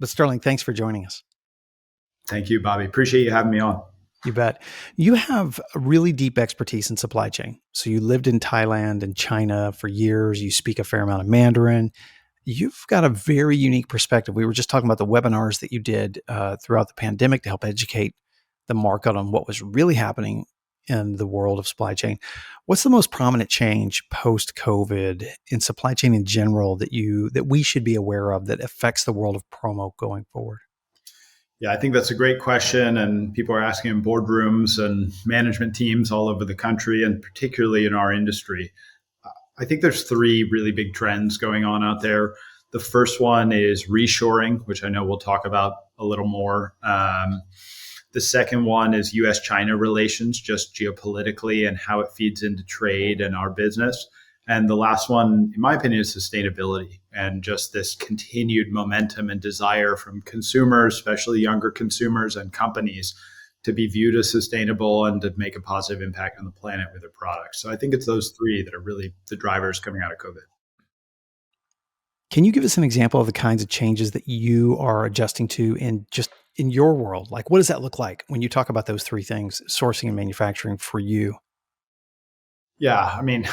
But Sterling, thanks for joining us. Thank you, Bobby. Appreciate you having me on. You bet. You have a really deep expertise in supply chain. So you lived in Thailand and China for years. You speak a fair amount of Mandarin. You've got a very unique perspective. We were just talking about the webinars that you did throughout the pandemic to help educate the market on what was really happening in the world of supply chain. What's the most prominent change post-COVID in supply chain in general that we should be aware of that affects the world of promo going forward? Yeah, I think that's a great question. And people are asking in boardrooms and management teams all over the country, and particularly in our industry. I think there's three really big trends going on out there. The first one is reshoring, which I know we'll talk about a little more. The second one is US-China relations, just geopolitically and how it feeds into trade and our business. And the last one, in my opinion, is sustainability and just this continued momentum and desire from consumers, especially younger consumers and companies, to be viewed as sustainable and to make a positive impact on the planet with their products. So I think it's those three that are really the drivers coming out of COVID. Can you give us an example of the kinds of changes that you are adjusting to in your world? Like, what does that look like when you talk about those three things, sourcing and manufacturing for you? Yeah, I mean,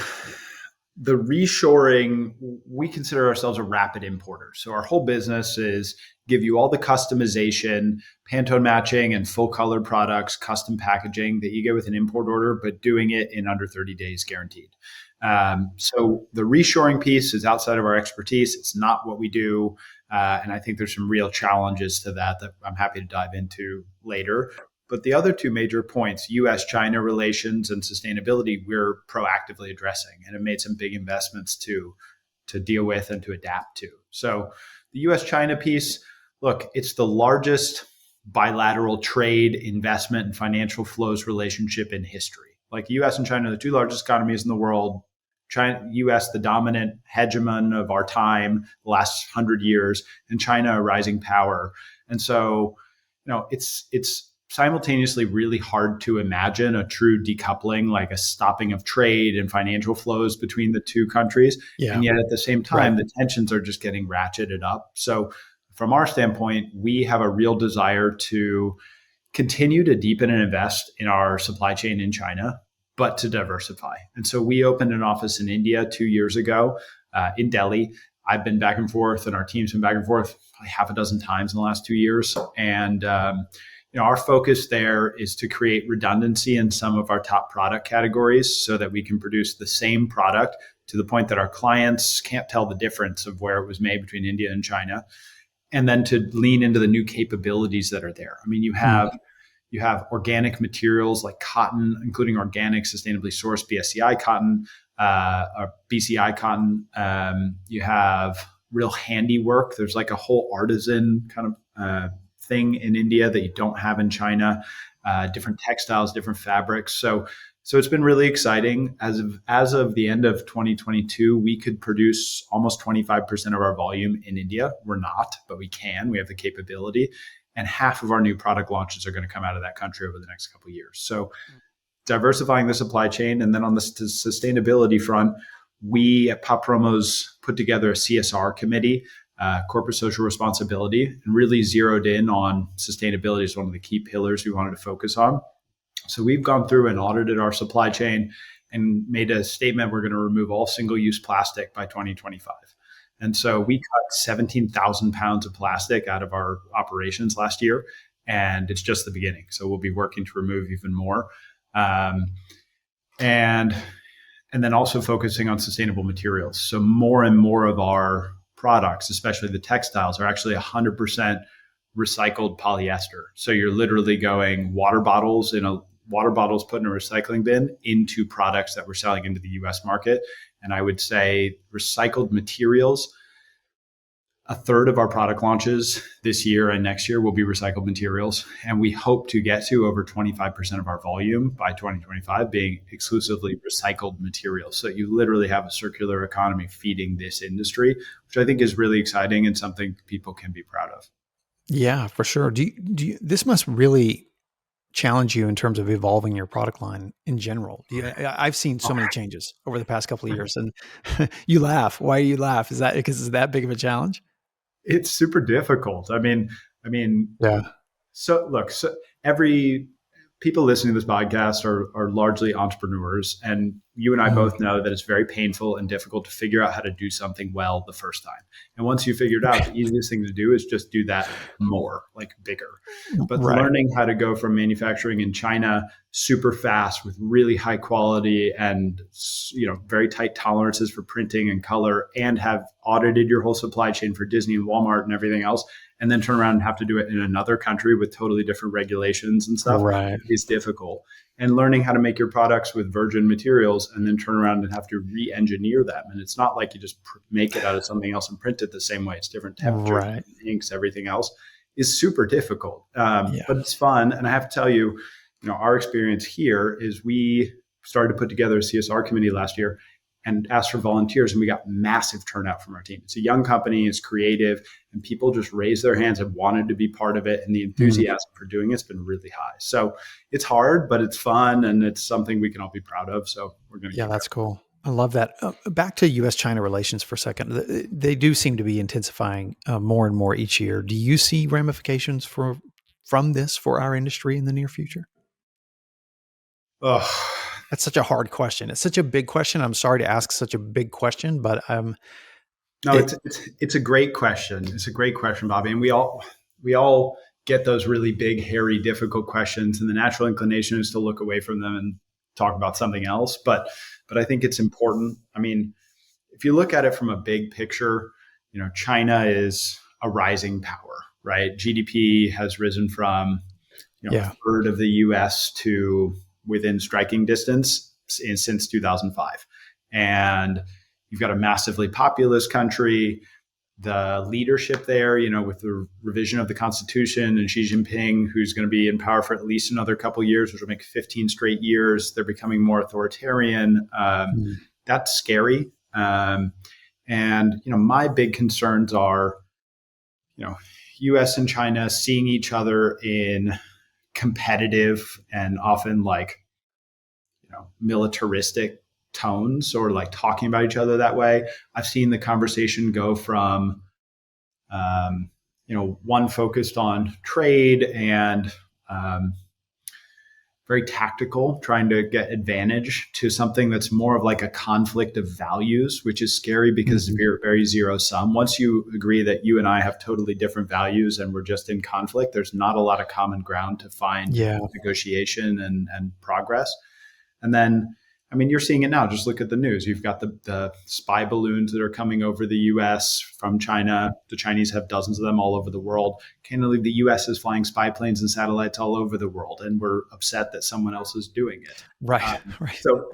the reshoring, we consider ourselves a rapid importer. So our whole business is give you all the customization, Pantone matching, and full color products, custom packaging that you get with an import order, but doing it in under 30 days guaranteed. So the reshoring piece is outside of our expertise. It's not what we do. And I think there's some real challenges to that I'm happy to dive into later. But the other two major points, US-China relations and sustainability, we're proactively addressing and have made some big investments to deal with and to adapt to. So the US-China piece, look, it's the largest bilateral trade, investment, and financial flows relationship in history. Like US and China are the two largest economies in the world. China, US, the dominant hegemon of our time, the last 100 years, and China, a rising power. And so, it's simultaneously really hard to imagine a true decoupling, like a stopping of trade and financial flows between the two countries. Yeah. And yet at the same time, the tensions are just getting ratcheted up. So from our standpoint, we have a real desire to continue to deepen and invest in our supply chain in China, but to diversify. And so we opened an office in India 2 years ago in Delhi. I've been back and forth, and our team's been back and forth probably half a dozen times in the last 2 years. And our focus there is to create redundancy in some of our top product categories so that we can produce the same product to the point that our clients can't tell the difference of where it was made between India and China. And then to lean into the new capabilities that are there. I mean, you have organic materials like cotton, including organic, sustainably sourced BSCI cotton, or BCI cotton. You have real handiwork. There's like a whole artisan kind of thing in India that you don't have in China. Different textiles, different fabrics. So it's been really exciting. As of the end of 2022, we could produce almost 25% of our volume in India. We're not, but we can. We have the capability. And half of our new product launches are going to come out of that country over the next couple of years. So diversifying the supply chain. And then on the sustainability front, we at Pop Promos put together a CSR committee, corporate social responsibility, and really zeroed in on sustainability as one of the key pillars we wanted to focus on. So we've gone through and audited our supply chain and made a statement we're going to remove all single-use plastic by 2025. And so we cut 17,000 pounds of plastic out of our operations last year, and it's just the beginning. So we'll be working to remove even more. And then also focusing on sustainable materials. So more and more of our products, especially the textiles, are actually 100% recycled polyester. So you're literally going water bottles put in a recycling bin into products that we're selling into the US market. And I would say recycled materials, a third of our product launches this year and next year will be recycled materials. And we hope to get to over 25% of our volume by 2025 being exclusively recycled materials. So you literally have a circular economy feeding this industry, which I think is really exciting and something people can be proud of. Yeah, for sure. This must really challenge you in terms of evolving your product line in general? I've seen so many changes over the past couple of years, and you laugh. Why do you laugh? Is that because it's that big of a challenge? it's super difficult. I mean, Yeah. so look, so every people listening to this podcast are largely entrepreneurs, and you and I Mm. both know that it's very painful and difficult to figure out how to do something well the first time. And once you figure it out, the easiest thing to do is just do that more, like bigger. But Right. learning how to go from manufacturing in China super fast with really high quality and very tight tolerances for printing and color, and have audited your whole supply chain for Disney and Walmart and everything else, and then turn around and have to do it in another country with totally different regulations and stuff Right. is difficult. And learning how to make your products with virgin materials and then turn around and have to re-engineer them. And it's not like you just make it out of something else and print it the same way. It's different temperatures, Right. inks, everything else is super difficult. Yeah. But it's fun. And I have to tell you, our experience here is we started to put together a CSR committee last year and asked for volunteers, and we got massive turnout from our team. It's a young company, it's creative, and people just raised their hands and wanted to be part of it. And the Mm. enthusiasm for doing it's been really high. So it's hard, but it's fun, and it's something we can all be proud of. So we're going to Yeah, keep that's cool. I love that. Back to U.S. China relations for a second. They do seem to be intensifying more and more each year. Do you see ramifications from this for our industry in the near future? going. Oh, That's such a hard question. It's such a big question. I'm sorry to ask such a big question, but no, it it's a great question. It's a great question, Bobby, and we all get those really big, hairy, difficult questions, and the natural inclination is to look away from them and talk about something else. But I think it's important. I mean, if you look at it from a big picture, China is a rising power, right? GDP has risen from a yeah, third of the U.S. to within striking distance since 2005, and you've got a massively populous country. The leadership there, with the revision of the Constitution and Xi Jinping, who's going to be in power for at least another couple of years, which will make 15 straight years. They're becoming more authoritarian. mm, That's scary. And my big concerns are, U.S. and China seeing each other in competitive and often like militaristic tones, or like talking about each other that way. I've seen the conversation go from one focused on trade and um, very tactical, trying to get advantage, to something that's more of like a conflict of values, which is scary because it's mhm. very, very zero sum. Once you agree that you and I have totally different values and we're just in conflict, there's not a lot of common ground to find Yeah, negotiation and progress. And then, I mean, you're seeing it now. Just look at the news. You've got the spy balloons that are coming over the U.S. from China. The Chinese have dozens of them all over the world. Candidly, the U.S. is flying spy planes and satellites all over the world, and we're upset that someone else is doing it. right, right. So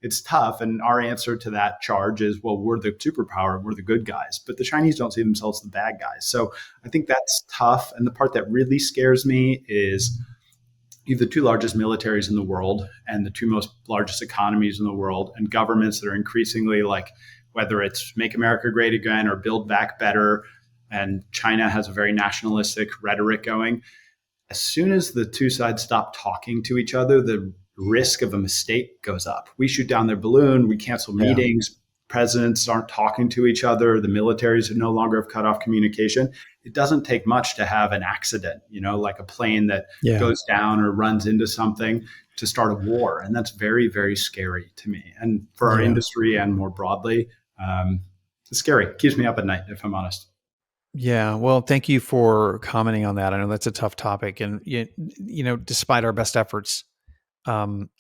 it's tough. And our answer to that charge is, well, we're the superpower, we're the good guys, but the Chinese don't see themselves as the bad guys. So I think that's tough. And the part that really scares me is you have the two largest militaries in the world and the two most largest economies in the world, and governments that are increasingly like, whether it's make America great again or build back better. And China has a very nationalistic rhetoric going. As soon as the two sides stop talking to each other, the risk of a mistake goes up. We shoot down their balloon, we cancel Yeah, meetings, presidents aren't talking to each other, the militaries are no longer have cut off communication. It doesn't take much to have an accident, like a plane that yeah, goes down or runs into something, to start a war. And that's very, very scary to me. And for our yeah. industry and more broadly, it's scary. It keeps me up at night, if I'm honest. Yeah, well, thank you for commenting on that. I know that's a tough topic, and despite our best efforts, um,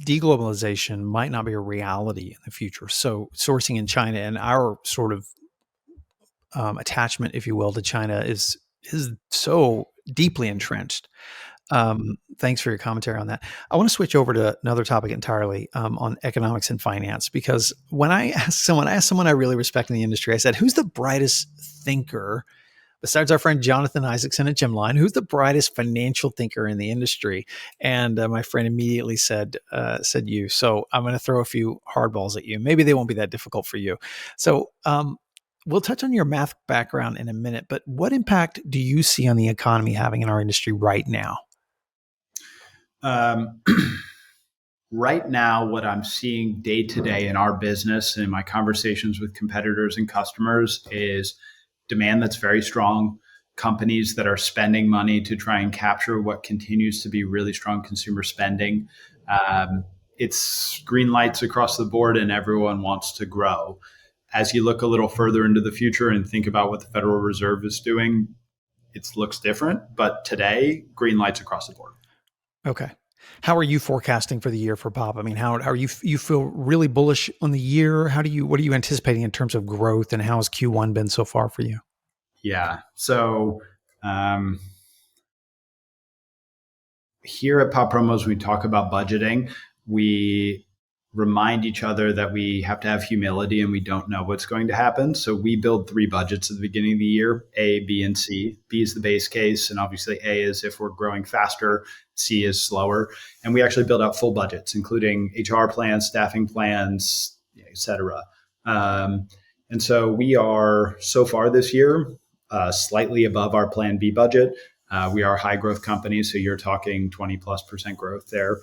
deglobalization might not be a reality in the future. So, sourcing in China and our sort of attachment, if you will, to China is so deeply entrenched. Thanks for your commentary on that. I want to switch over to another topic entirely on economics and finance, because when I asked someone I really respect in the industry, I said, "Who's the brightest thinker besides our friend Jonathan Isaacson at Gemline? Who's the brightest financial thinker in the industry?" And my friend immediately said you. So I'm going to throw a few hardballs at you. Maybe they won't be that difficult for you. So we'll touch on your math background in a minute, but what impact do you see on the economy having in our industry right now? Um, right now, what I'm seeing day to day in our business and in my conversations with competitors and customers is demand that's very strong, companies that are spending money to try and capture what continues to be really strong consumer spending. Um, it's green lights across the board, and everyone wants to grow. As you look a little further into the future and think about what the Federal Reserve is doing, it looks different. But today, green lights across the board. Okay. How are you forecasting for the year for Pop? I mean, how are you feel really bullish on the year? What are you anticipating in terms of growth, and how has Q1 been so far for you? Yeah. So um, here at Pop Promos, we talk about budgeting. We remind each other that we have to have humility and we don't know what's going to happen. So we build three budgets at the beginning of the year: A, B, and C. B is the base case. And obviously, A is if we're growing faster, C is slower. And we actually build out full budgets, including HR plans, staffing plans, et cetera. And so we are so far this year slightly above our plan B budget. We are a high growth company, so you're talking 20+% growth there,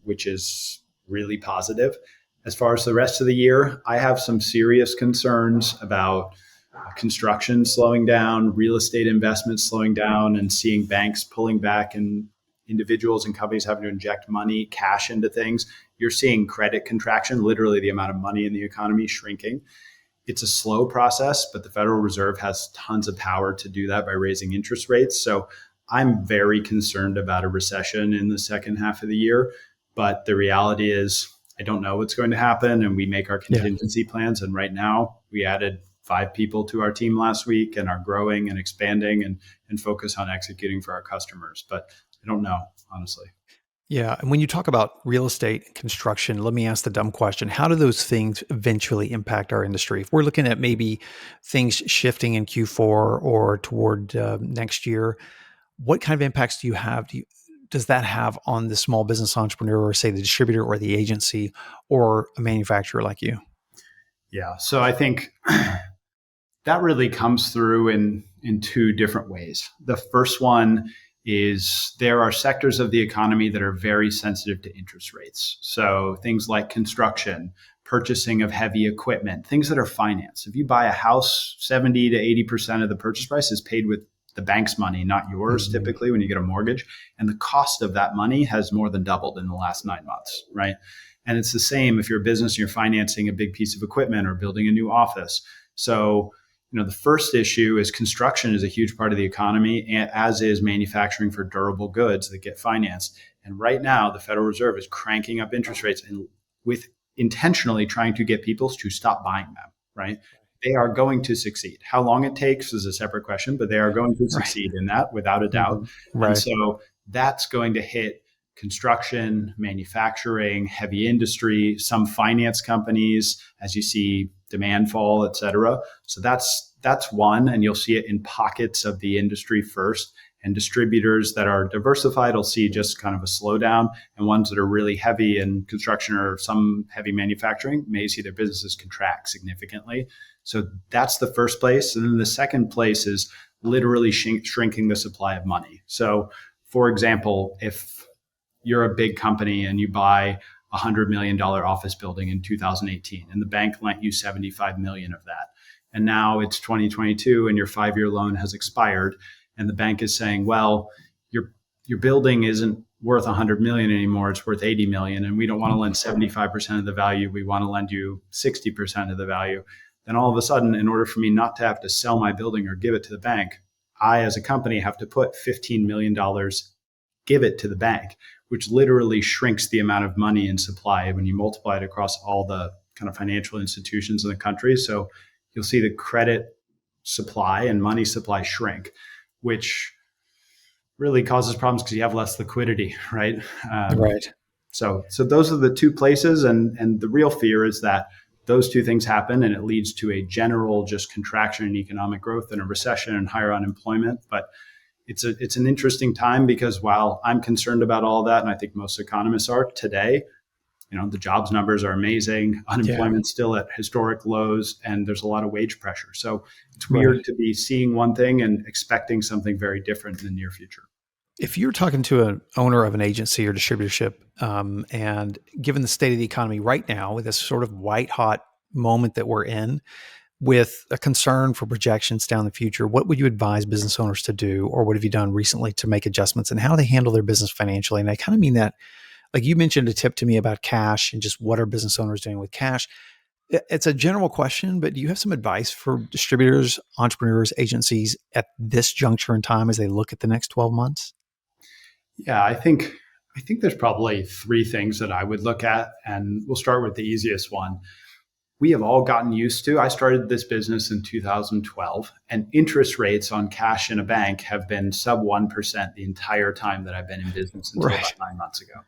which is really positive. As far as the rest of the year, I have some serious concerns about construction slowing down, real estate investment slowing down, and seeing banks pulling back and individuals and companies having to inject money, cash into things. You're seeing credit contraction, literally the amount of money in the economy shrinking. It's a slow process, but the Federal Reserve has tons of power to do that by raising interest rates. So I'm very concerned about a recession in the second half of the year. But the reality is, I don't know what's going to happen, and we make our Yeah. contingency plans. And right now, we added 5 people to our team last week and are growing and expanding and focus on executing for our customers. But I don't know, honestly. Yeah. And when you talk about real estate and construction, let me ask the dumb question. How do those things eventually impact our industry? If we're looking at maybe things shifting in Q4 or toward next year, what kind of impacts do you have? Does that have on the small business entrepreneur, or say the distributor or the agency or a manufacturer like you? Yeah. So I think that really comes through in two different ways. The first one is there are sectors of the economy that are very sensitive to interest rates. So things like construction, purchasing of heavy equipment, things that are financed. If you buy a house, 70 to 80% of the purchase price is paid with the bank's money, not yours, Mhm. typically when you get a mortgage. And the cost of that money has more than doubled in the last 9 months, right? And it's the same if you're a business and you're financing a big piece of equipment or building a new office. So the first issue is construction is a huge part of the economy, as is manufacturing for durable goods that get financed. And right now, the Federal Reserve is cranking up interest rates and with intentionally trying to get people to stop buying them, right? They are going to succeed. How long it takes is a separate question, but they are going to Right. succeed in that without a doubt. Mhm. And Right. so that's going to hit construction, manufacturing, heavy industry, some finance companies as you see demand fall, et cetera. So that's one, and you'll see it in pockets of the industry first. And distributors that are diversified will see just kind of a slowdown, and ones that are really heavy in construction or some heavy manufacturing may see their businesses contract significantly. So that's the first place. And then the second place is literally shrinking the supply of money. So, for example, if you're a big company and you buy $100 million office building in 2018, and the bank lent you 75 million of that, and now it's 2022 and your 5-year loan has expired, and the bank is saying, well, your building isn't worth 100 million anymore, it's worth 80 million, and we don't want to lend 75% of the value, we want to lend you 60% of the value. Then all of a sudden, in order for me not to have to sell my building or give it to the bank, I as a company have to put $15 million, give it to the bank, which literally shrinks the amount of money in supply when you multiply it across all the kind of financial institutions in the country. So you'll see the credit supply and money supply shrink, which really causes problems because you have less liquidity, right? Um, Right. so those are the two places, and the real fear is that those two things happen and it leads to a general just contraction in economic growth and a recession and higher unemployment. But it's an interesting time because while I'm concerned about all that, and I think most economists are today, the jobs numbers are amazing, Yeah. unemployment's still at historic lows, and there's a lot of wage pressure. So it's Right. weird to be seeing one thing and expecting something very different in the near future. If you're talking to an owner of an agency or distributorship, and given the state of the economy right now, with this sort of white hot moment that we're in, with a concern for projections down the future, what would you advise business owners to do, or what have you done recently to make adjustments and how do they handle their business financially? And I kind of mean that, like you mentioned a tip to me about cash and just what are business owners doing with cash. It's a general question, but do you have some advice for distributors, entrepreneurs, agencies at this juncture in time as they look at the next 12 months? Yeah, I think there's probably three things that I would look at, and we'll start with the easiest one. We have all gotten used to. I started this business in 2012, and interest rates on cash in a bank have been sub 1% the entire time that I've been in business until about Right. 9 months ago.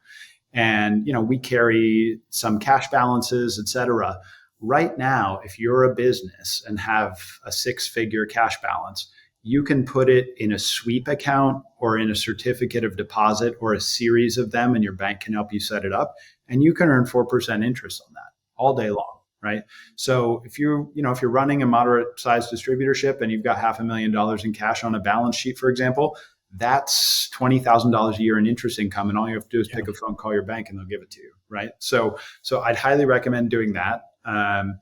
And we carry some cash balances, et cetera. Right now, if you're a business and have a six-figure cash balance, you can put it in a sweep account or in a certificate of deposit or a series of them, and your bank can help you set it up, and you can earn 4% interest on that all day long, right? So if you're running a moderate sized distributorship and you've got $500,000 in cash on a balance sheet, for example, that's $20,000 a year in interest income, and all you have to do is Yeah. pick a phone, call your bank, and they'll give it to you, right? So I'd highly recommend doing that. The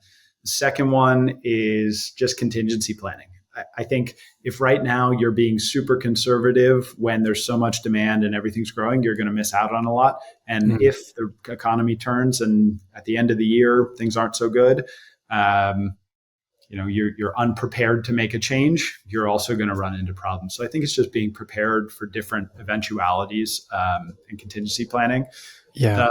second one is just contingency planning. I think if right now you're being super conservative when there's so much demand and everything's growing, you're going to miss out on a lot. And Mm. if the economy turns and at the end of the year things aren't so good, um, you're unprepared to make a change, you're also going to run into problems. So I think it's just being prepared for different eventualities, and contingency planning. Yeah.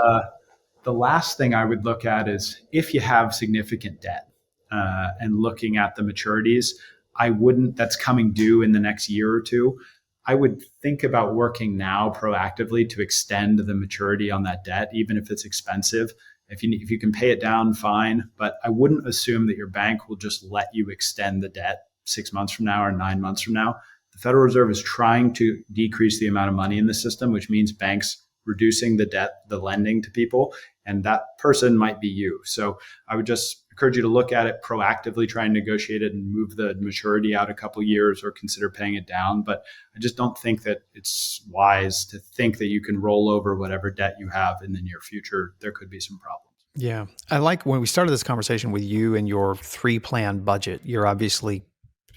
The last thing I would look at is if you have significant debt, and looking at the maturities, I wouldn't, that's coming due in the next year or two. I would think about working now proactively to extend the maturity on that debt, even if it's expensive. If you can pay it down, fine. But I wouldn't assume that your bank will just let you extend the debt 6 months from now or 9 months from now. The Federal Reserve is trying to decrease the amount of money in the system, which means banks reducing the debt, the lending to people, and that person might be you. So I would just encourage you to look at it proactively, try and negotiate it and move the maturity out a couple of years or consider paying it down. But I just don't think that it's wise to think that you can roll over whatever debt you have in the near future. There could be some problems. Yeah. I like when we started this conversation with you and your three plan budget. You're obviously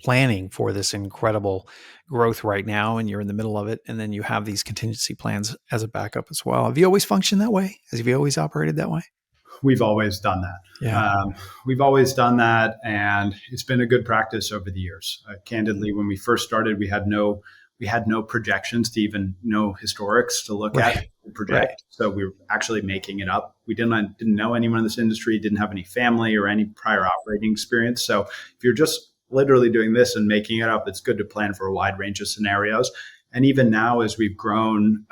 planning for this incredible growth right now and you're in the middle of it. And then you have these contingency plans as a backup as well. Have you always functioned that way? Have you always operated that way? We've always done that. Yeah. We've always done that, and it's been a good practice over the years. Candidly, when we first started, we had no projections to even know historics to look at Right. to Right. project. So we were actually making it up. We didn't know anyone in this industry, didn't have any family or any prior operating experience. So if you're just literally doing this and making it up, it's good to plan for a wide range of scenarios. And even now, as we've grown,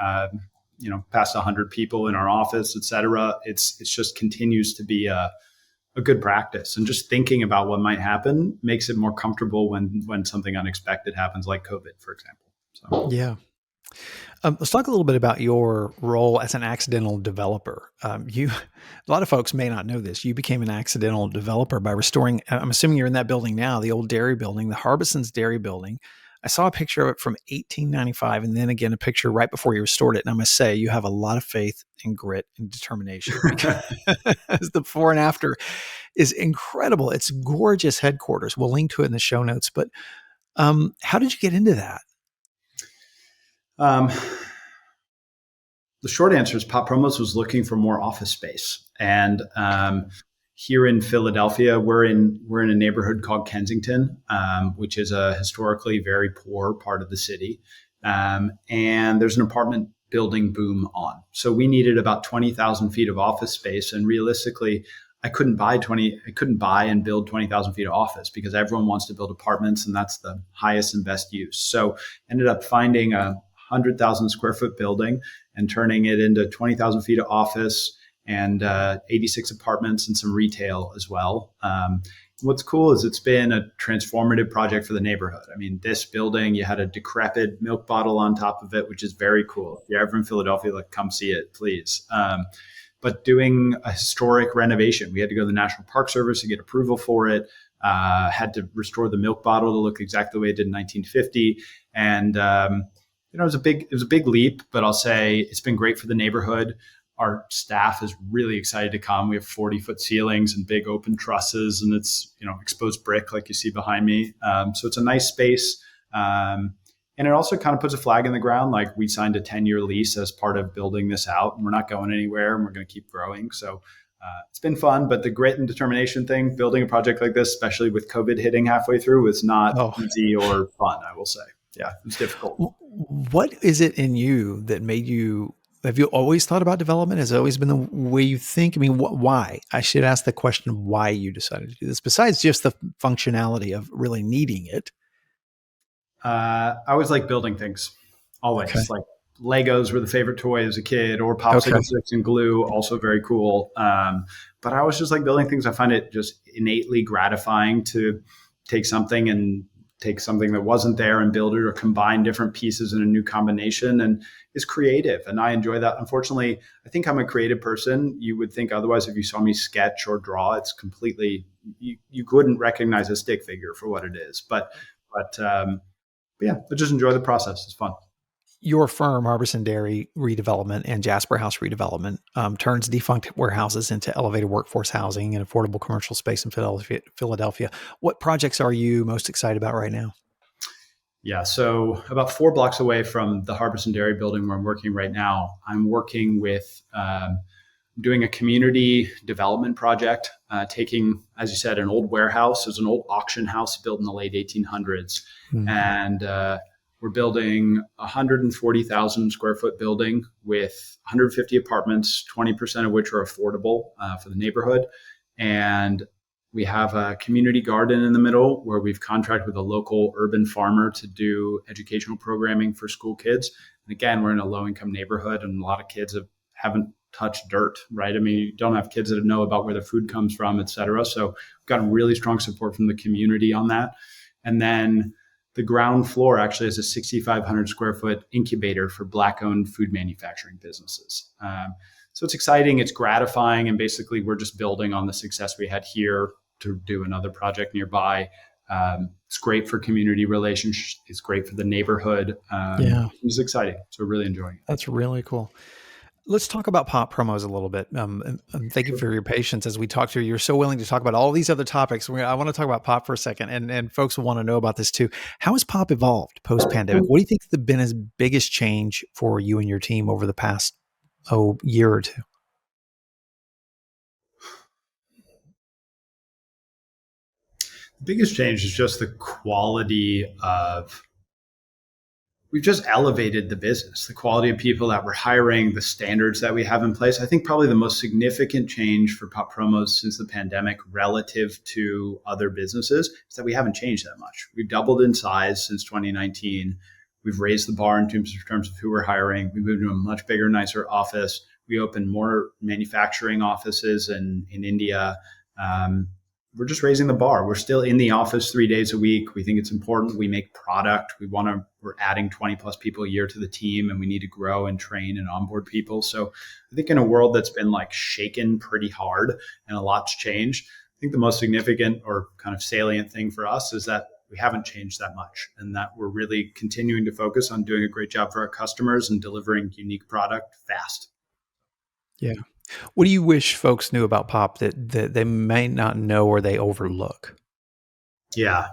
past 100 people in our office, et cetera, it's just continues to be a good practice. And just thinking about what might happen makes it more comfortable when something unexpected happens, like COVID, for example. So Yeah. Let's talk a little bit about your role as an accidental developer. A lot of folks may not know this. You became an accidental developer by restoring. I'm assuming you're in that building now, the old dairy building, the Harbison's Dairy Building. I saw a picture of it from 1895, and then again a picture right before you restored it. And I must say, you have a lot of faith and grit and determination because the before and after is incredible. It's gorgeous headquarters. We'll link to it in the show notes. But how did you get into that? um, the short answer is Pop Promos was looking for more office space, and here in Philadelphia, we're in a neighborhood called Kensington, which is a historically very poor part of the city, and there's an apartment building boom on. So we needed about 20,000 feet of office space, and realistically, I couldn't buy and build 20,000 feet of office because everyone wants to build apartments, and that's the highest and best use. So ended up finding a 100,000 square foot building and turning it into 20,000 feet of office and 86 apartments and some retail as well. What's cool is it's been a transformative project for the neighborhood. I mean, this building, you had a decrepit milk bottle on top of it, which is very cool. If you're ever in Philadelphia, come see it, please. But doing a historic renovation, we had to go to the National Park Service to get approval for it. Had to restore the milk bottle to look exactly the way it did in 1950, and it was a big leap. But I'll say it's been great for the neighborhood. our staff is really excited to come. We have 40-foot ceilings and big open trusses, and it's exposed brick like you see behind me. So it's a nice space. And it also kind of puts a flag in the ground. Like, we signed a 10-year lease as part of building this out, and we're not going anywhere, and we're going to keep growing. So it's been fun, but the grit and determination thing, building a project like this, especially with COVID hitting halfway through, was not Oh, easy or fun, I will say. Yeah, it was difficult. what is it in you that made you? Have you always thought about development? Has it always been the way you think? I mean, why? I should ask the question why you decided to do this, besides just the functionality of really needing it. I always like building things, Okay. always. Like, Legos were the favorite toy as a kid, or Okay. popsicle sticks and glue, also very cool. But I always just like building things. I find it just innately gratifying to take something and take something that wasn't there and build it, or combine different pieces in a new combination, and is creative. And I enjoy that. Unfortunately, I think I'm a creative person. You would think otherwise if you saw me sketch or draw. It's completely, you couldn't recognize a stick figure for what it is. But yeah, I just enjoy the process. It's fun. Your firm, Harbison Dairy Redevelopment and Jasper House Redevelopment, turns defunct warehouses into elevated workforce housing and affordable commercial space in Philadelphia. What projects are you most excited about right now? Yeah, so about 4 blocks away from the Harbison Dairy building where I'm working right now, I'm working with doing a community development project, taking, as you said, an old warehouse. It was an old auction house built in the late 1800s. Hmm. And we're building a 140,000 square foot building with 150 apartments, 20% of which are affordable for the neighborhood. And we have a community garden in the middle where we've contracted with a local urban farmer to do educational programming for school kids. And again, we're in a low income neighborhood, and a lot of kids haven't touched dirt, right? I mean, you don't have kids that know about where their food comes from, et cetera. So we've got really strong support from the community on that. And then the ground floor actually has a 6,500 square foot incubator for Black owned food manufacturing businesses. So it's exciting, it's gratifying, and basically we're just building on the success we had here to do another project nearby. It's great for community relations. It's great for the neighborhood. Yeah, It's exciting. So we're really enjoying it. that's really cool. Let's talk about pop promos a little bit. And thank you Sure. for your patience as we talk through. You're so willing to talk about all these other topics. I want to talk about pop for a second, and folks will want to know about this too. How has pop evolved post pandemic? What do you think has been his biggest change for you and your team over the past year or two? The biggest change is just the quality of, we've just elevated the business, the quality of people that we're hiring, the standards that we have in place. I think probably the most significant change for Pop Promos since the pandemic relative to other businesses is that we haven't changed that much. We've doubled in size since 2019. We've raised the bar in terms of who we're hiring. We moved to a much bigger, nicer office. We opened more manufacturing offices in India. We're just raising the bar. We're still in the office 3 days a week. We think it's important. We make product. We're adding 20 plus people a year to the team, and we need to grow and train and onboard people. So I think in a world that's been like shaken pretty hard and a lot's changed, I think the most significant or kind of salient thing for us is that we haven't changed that much, and that we're really continuing to focus on doing a great job for our customers and delivering unique product fast. Yeah. What do you wish folks knew about pop that they may not know or they overlook? Yeah,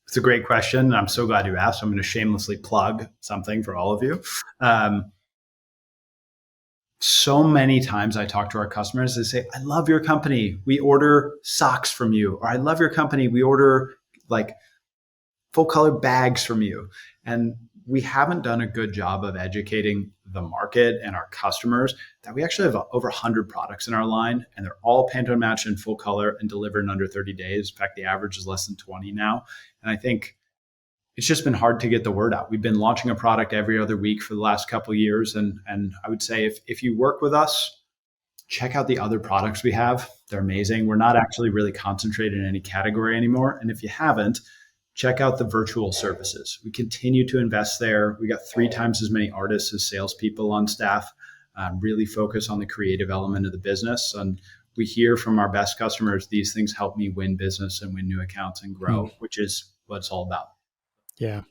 it's a great question. I'm so glad you asked. I'm going to shamelessly plug something for all of you. Um, so many times I talk to our customers, they say, I love your company. We order socks from you. Or I love your company. We order like full color bags from you. And we haven't done a good job of educating the market and our customers that we actually have over 100 products in our line, and they're all Pantone matched in full color and delivered in under 30 days. In fact, the average is less than 20 now. And I think it's just been hard to get the word out. We've been launching a product every other week for the last couple of years. And I would say if you work with us, check out the other products we have. They're amazing. We're not actually really concentrated in any category anymore. And if you haven't, check out the virtual services. We continue to invest there. We got 3 times as many artists as salespeople on staff, really focus on the creative element of the business. And we hear from our best customers, these things help me win business and win new accounts and Hmm. grow, which is what it's all about. Yeah.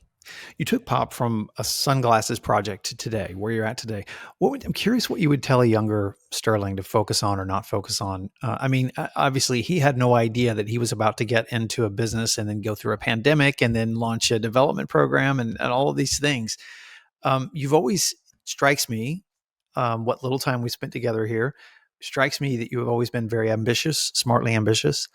You took pop from a sunglasses project to today, where you're at today. I'm curious what you would tell a younger Sterling to focus on or not focus on. I mean, obviously, he had no idea that he was about to get into a business and then go through a pandemic and then launch a development program and all of these things. You've always strikes me, what little time we spent together here, strikes me that you have always been very ambitious, smartly ambitious.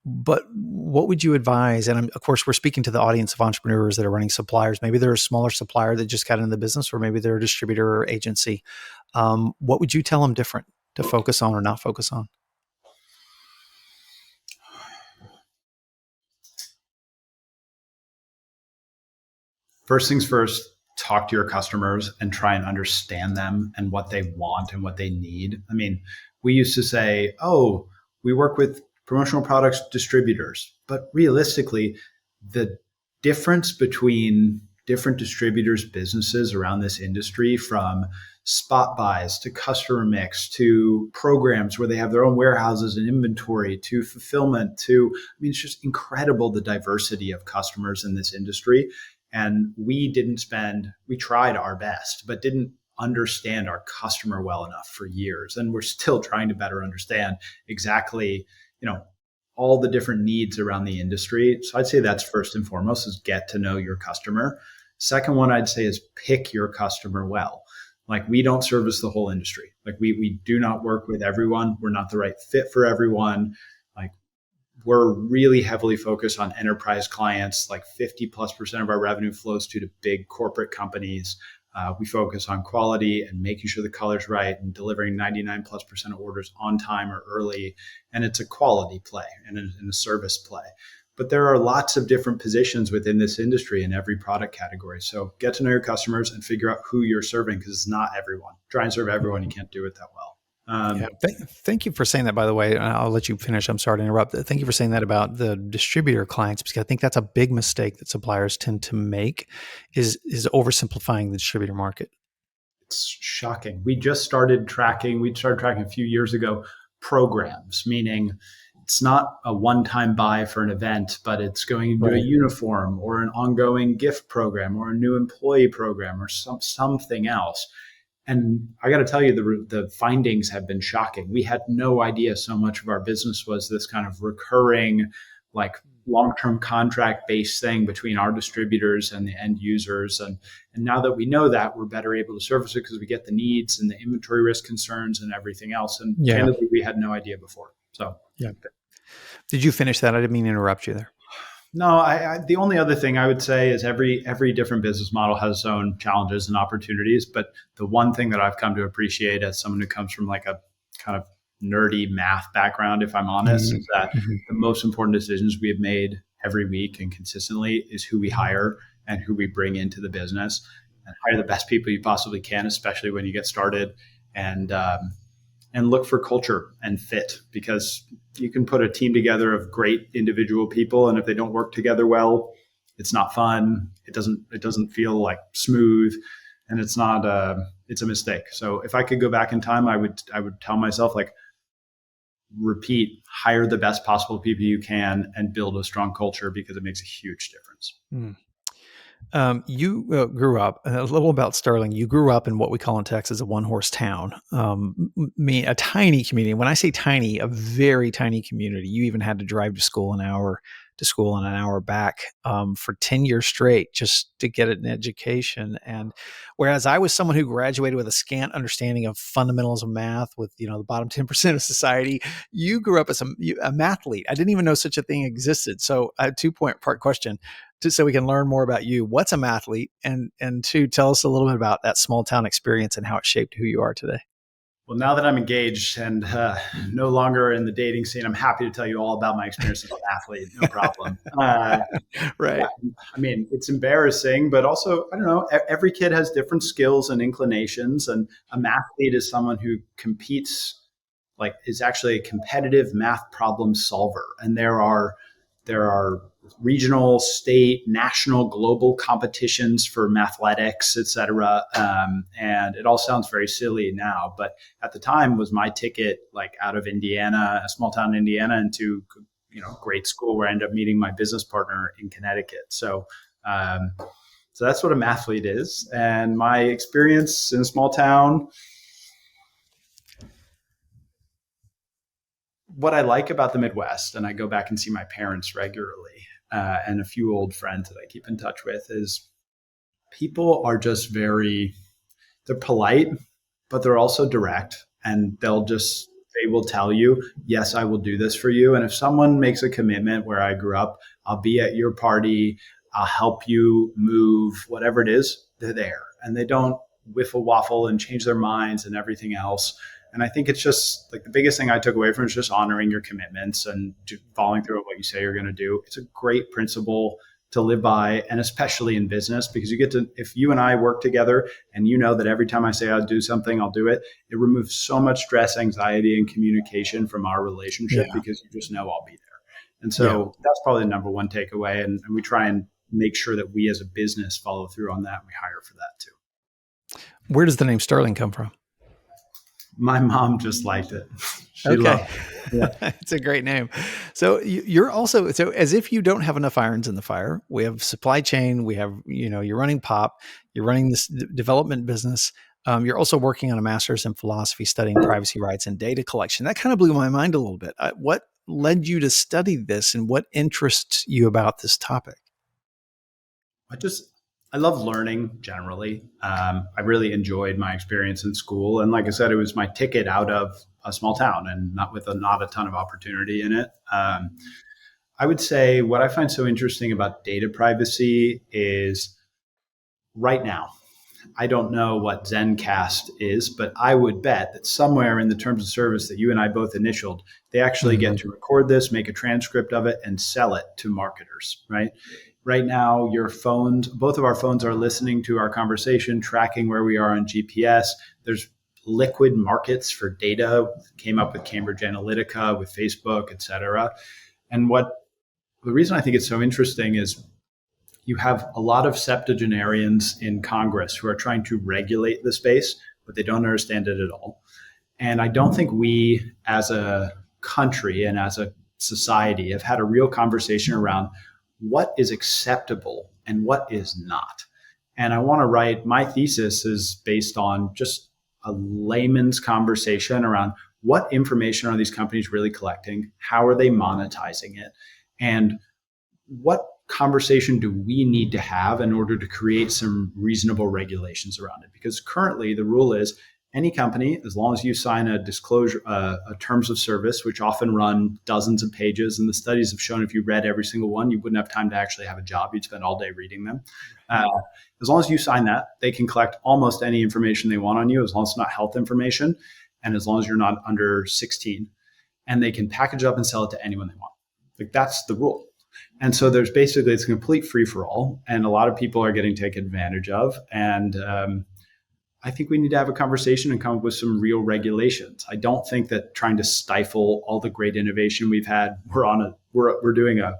But what would you advise? And of course, we're speaking to the audience of entrepreneurs that are running suppliers. Maybe they're a smaller supplier that just got into the business, or maybe they're a distributor or agency. What would you tell them different to focus on or not focus on? First things first, talk to your customers and try and understand them and what they want and what they need. I mean, we used to say, oh, we work with promotional products distributors, but realistically, the difference between different distributors' businesses around this industry, from spot buys to customer mix to programs where they have their own warehouses and inventory to fulfillment to, I mean, it's just incredible the diversity of customers in this industry. And we tried our best, but didn't understand our customer well enough for years. And we're still trying to better understand exactly, you know, all the different needs around the industry. So I'd say that's first and foremost, is get to know your customer. Second one I'd say is pick your customer well. Like, we don't service the whole industry. Like, we do not work with everyone. We're not the right fit for everyone. Like, we're really heavily focused on enterprise clients. Like 50+% of our revenue flows to big corporate companies. We focus on quality and making sure the color's right and delivering 99+% of orders on time or early. And it's a quality play and a service play. But there are lots of different positions within this industry in every product category. So get to know your customers and figure out who you're serving, because it's not everyone. Try and serve everyone. You can't do it that well. Yeah. Thank you for saying that, by the way. I'll let you finish. I'm sorry to interrupt. Thank you for saying that about the distributor clients, because I think that's a big mistake that suppliers tend to make, is oversimplifying the distributor market. It's shocking. We started tracking a few years ago programs, meaning it's not a one-time buy for an event, but it's going into a Right. uniform or an ongoing gift program or a new employee program or something else. And I got to tell you, the findings have been shocking. We had no idea so much of our business was this kind of recurring, like, long-term contract based thing between our distributors and the end users. And now that we know that, we're better able to service it because we get the needs and the inventory risk concerns and everything else. And Yeah. candidly, we had no idea before. So Yeah. Did you finish that? I didn't mean to interrupt you there. no, the only other thing I would say is every different business model has its own challenges and opportunities. But the one thing that I've come to appreciate as someone who comes from like a kind of nerdy math background, if I'm honest, is that Mm-hmm. the most important decisions we have made every week and consistently is who we hire and who we bring into the business, and hire the best people you possibly can, especially when you get started. And look for culture and fit, because you can put a team together of great individual people, and if they don't work together well, it's not fun. It doesn't feel like smooth, and it's a mistake. So if I could go back in time, I would tell myself, like, repeat, hire the best possible people you can and build a strong culture, because it makes a huge difference. Mm. You grew up, a little about Sterling. You grew up in what we call in Texas a one-horse town, a tiny community. When I say tiny, a very tiny community. You even had to drive to school and an hour back, for 10 years straight just to get an education. And whereas I was someone who graduated with a scant understanding of fundamentals of math, with, the bottom 10% of society, you grew up as a mathlete. I didn't even know such a thing existed. So a two-part question, just so we can learn more about you. What's a mathlete? And two, tell us a little bit about that small town experience and how it shaped who you are today. Well, now that I'm engaged and no longer in the dating scene, I'm happy to tell you all about my experience as an athlete. No problem. Yeah, Right. I mean, it's embarrassing, but also, I don't know, every kid has different skills and inclinations. And a mathlete is someone who competes, like, is actually a competitive math problem solver. And there are regional, state, national, global competitions for mathletics, et cetera. And it all sounds very silly now, but at the time was my ticket, like, out of Indiana, a small town in Indiana, into great school, where I ended up meeting my business partner in Connecticut. So So that's what a mathlete is. And my experience in a small town, what I like about the Midwest, and I go back and see my parents regularly, and a few old friends that I keep in touch with, is people are just they're polite, but they're also direct, and they will tell you, yes, I will do this for you. And if someone makes a commitment where I grew up, I'll be at your party, I'll help you move, whatever it is, they're there. And they don't whiffle waffle and change their minds and everything else. And I think it's just like the biggest thing I took away from it is just honoring your commitments and following through on what you say you're going to do. It's a great principle to live by, and especially in business, because you get to, if you and I work together and you know that every time I say I'll do something, I'll do it, it removes so much stress, anxiety, and communication from our relationship Yeah. because you just know I'll be there. And Yeah. so that's probably the number one takeaway. And we try and make sure that we as a business follow through on that. And we hire for that too. Where does the name Sterling come from? My mom just liked it. She Okay. loved it. Yeah. It's a great name. So you're also, so as if you don't have enough irons in the fire, we have supply chain, we have, you're running pop, you're running this development business. You're also working on a master's in philosophy, studying privacy rights and data collection. That kind of blew my mind a little bit. What led you to study this, and what interests you about this topic? I just I love learning generally. I really enjoyed my experience in school, and like I said, it was my ticket out of a small town and not a ton of opportunity in it. I would say what I find so interesting about data privacy is right now. I don't know what Zencast is, but I would bet that somewhere in the terms of service that you and I both initialed, they actually Mm-hmm. get to record this, make a transcript of it, and sell it to marketers, right? Right now, your phones, both of our phones are listening to our conversation, tracking where we are on GPS. There's liquid markets for data, came up with Cambridge Analytica, with Facebook, et cetera. And the reason I think it's so interesting is you have a lot of septuagenarians in Congress who are trying to regulate the space, but they don't understand it at all. And I don't think we as a country and as a society have had a real conversation around what is acceptable and what is not. And I want to write, my thesis is based on just a layman's conversation around what information are these companies really collecting? How are they monetizing it? And what conversation do we need to have in order to create some reasonable regulations around it? Because currently the rule is any company, as long as you sign a disclosure, a terms of service, which often run dozens of pages, and the studies have shown if you read every single one, you wouldn't have time to actually have a job. You'd spend all day reading them. As long as you sign that, they can collect almost any information they want on you, as long as it's not health information, and as long as you're not under 16. And they can package it up and sell it to anyone they want. Like that's the rule. And so there's basically, it's a complete free for all, and a lot of people are getting taken advantage of. And I think we need to have a conversation and come up with some real regulations. I don't think that trying to stifle all the great innovation we've had. We're doing a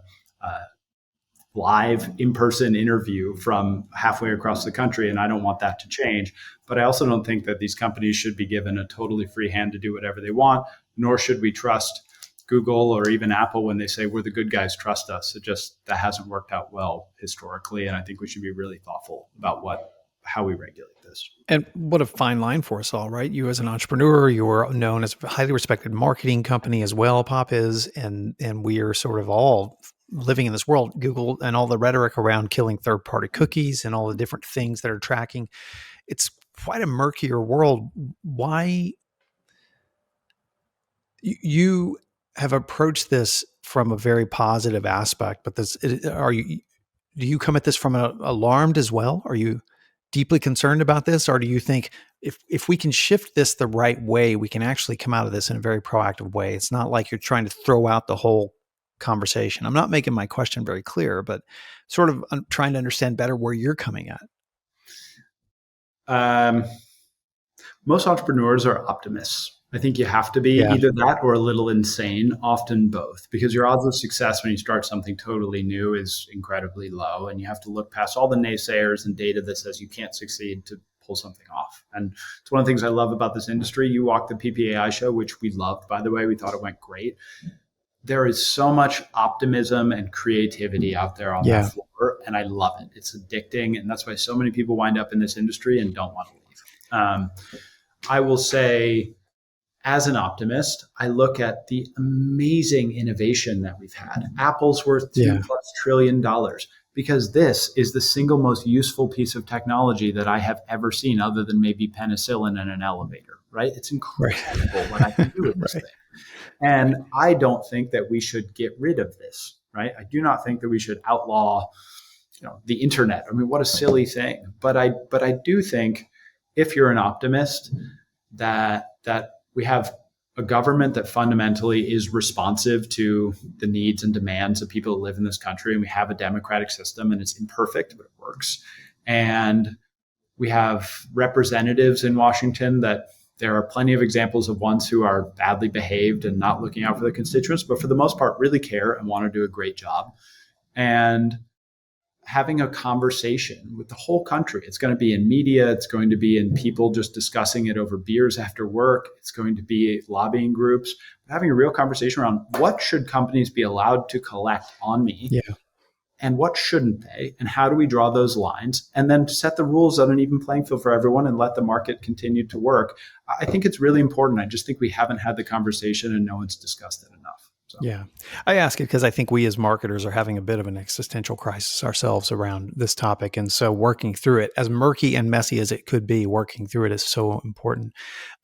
live in-person interview from halfway across the country, and I don't want that to change. But I also don't think that these companies should be given a totally free hand to do whatever they want, nor should we trust Google or even Apple when they say we're the good guys, trust us. That hasn't worked out well historically, and I think we should be really thoughtful about how we regulate this. And what a fine line for us all, right? You as an entrepreneur, you're known as a highly respected marketing company as well, Pop is, and we are sort of all living in this world. Google and all the rhetoric around killing third-party cookies and all the different things that are tracking. It's quite a murkier world. Why you have approached this from a very positive aspect, but do you come at this from alarmed as well? Are you deeply concerned about this? Or do you think if we can shift this the right way, we can actually come out of this in a very proactive way? It's not like you're trying to throw out the whole conversation. I'm not making my question very clear, but sort of I'm trying to understand better where you're coming at. Most entrepreneurs are optimists. I think you have to be Yeah. either that or a little insane, often both, because your odds of success when you start something totally new is incredibly low. And you have to look past all the naysayers and data that says you can't succeed to pull something off. And it's one of the things I love about this industry. You walked the PPAI show, which we loved, by the way. We thought it went great. there is so much optimism and creativity out there on that Yeah. floor, and I love it. It's addicting, and that's why so many people wind up in this industry and don't want to leave. I will say, as an optimist, I look at the amazing innovation that we've had. Apple's worth two Yeah. plus trillion dollars because this is the single most useful piece of technology that I have ever seen, other than maybe penicillin and an elevator. Right? It's Right. incredible what I can do with this Right. thing. And I don't think that we should get rid of this, right? I do not think that we should outlaw, the internet. I mean, what a silly thing. But I do think, if you're an optimist, that we have a government that fundamentally is responsive to the needs and demands of people who live in this country, and we have a democratic system, and it's imperfect, but it works. And we have representatives in Washington that there are plenty of examples of ones who are badly behaved and not looking out for their constituents, but for the most part, really care and want to do a great job. And having a conversation with the whole country. It's going to be in media. It's going to be in people just discussing it over beers after work. It's going to be lobbying groups. Having a real conversation around what should companies be allowed to collect on me, Yeah. and what shouldn't they, and how do we draw those lines, and then set the rules on an even playing field for everyone and let the market continue to work. I think it's really important. I just think we haven't had the conversation and no one's discussed it enough. So. Yeah. I ask it because I think we as marketers are having a bit of an existential crisis ourselves around this topic. And so working through it, as murky and messy as it could be, working through it is so important.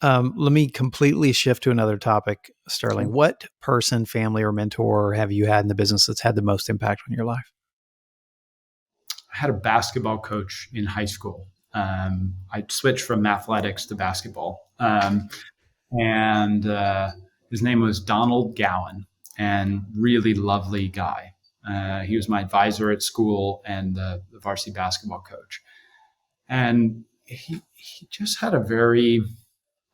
Let me completely shift to another topic, Sterling. What person, family, or mentor have you had in the business that's had the most impact on your life? I had a basketball coach in high school. I switched from athletics to basketball. And his name was Donald Gowan, and really lovely guy. He was my advisor at school and the varsity basketball coach. And he just had a very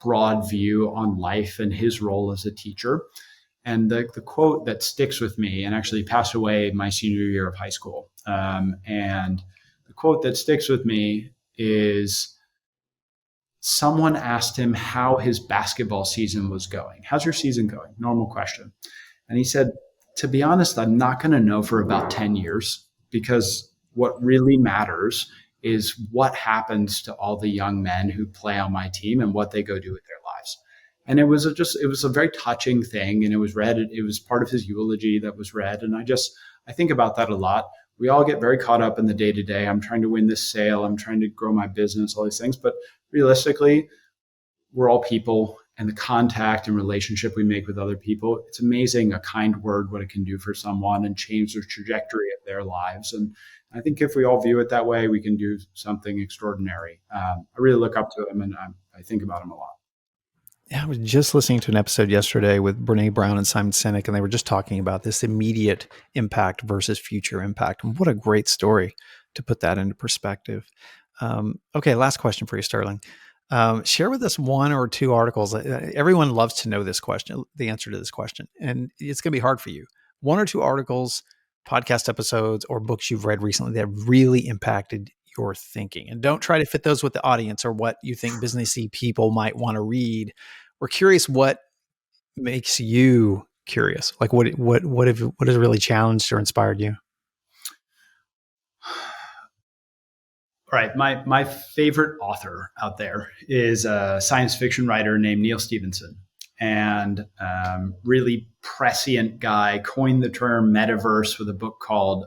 broad view on life and his role as a teacher. And the quote that sticks with me, and actually passed away my senior year of high school. And the quote that sticks with me is, someone asked him how his basketball season was going. How's your season going? Normal question. And he said, to be honest, I'm not going to know for about 10 years, because what really matters is what happens to all the young men who play on my team and what they go do with their lives. And it was a very touching thing. And it was read. It was part of his eulogy that was read. And I think about that a lot. We all get very caught up in the day to day. I'm trying to win this sale. I'm trying to grow my business, all these things. But realistically, we're all people, and the contact and relationship we make with other people, it's amazing, a kind word, what it can do for someone and change the trajectory of their lives. And I think if we all view it that way, we can do something extraordinary. I really look up to him, and I think about him a lot. Yeah, I was just listening to an episode yesterday with Brene Brown and Simon Sinek, and they were just talking about this immediate impact versus future impact. And what a great story to put that into perspective. Okay, last question for you, Sterling. Share with us one or two articles. Everyone loves to know this question, the answer to this question, and it's going to be hard for you. One or two articles, podcast episodes, or books you've read recently that really impacted your thinking. And don't try to fit those with the audience or what you think businessy people might want to read. We're curious what makes you curious. Like what has really challenged or inspired you? All right. My favorite author out there is a science fiction writer named Neil Stephenson, and really prescient guy, coined the term metaverse with a book called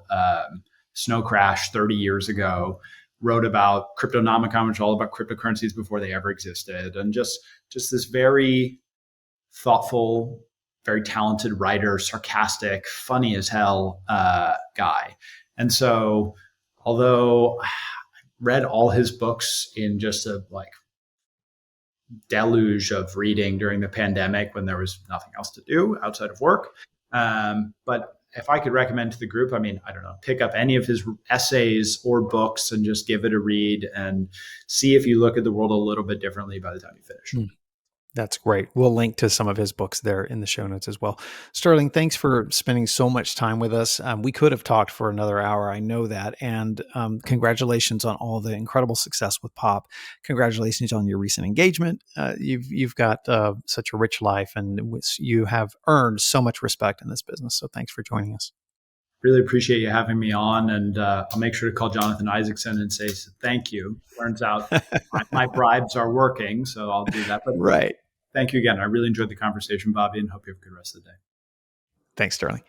Snow Crash 30 years ago, wrote about Cryptonomicon, which is all about cryptocurrencies before they ever existed. And just this very thoughtful, very talented writer, sarcastic, funny as hell guy. And so, although read all his books in just a deluge of reading during the pandemic when there was nothing else to do outside of work. But if I could recommend to the group, I mean, I don't know, pick up any of his essays or books and just give it a read and see if you look at the world a little bit differently by the time you finish. That's great. We'll link to some of his books there in the show notes as well. Sterling, thanks for spending so much time with us. We could have talked for another hour. I know that. And congratulations on all the incredible success with Pop. Congratulations on your recent engagement. You've got such a rich life, and you have earned so much respect in this business. So thanks for joining us. Really appreciate you having me on, and I'll make sure to call Jonathan Isaacson and say thank you. Turns out my bribes are working, so I'll do that. But Right. thank you again. I really enjoyed the conversation, Bobby, and hope you have a good rest of the day. Thanks, Sterling.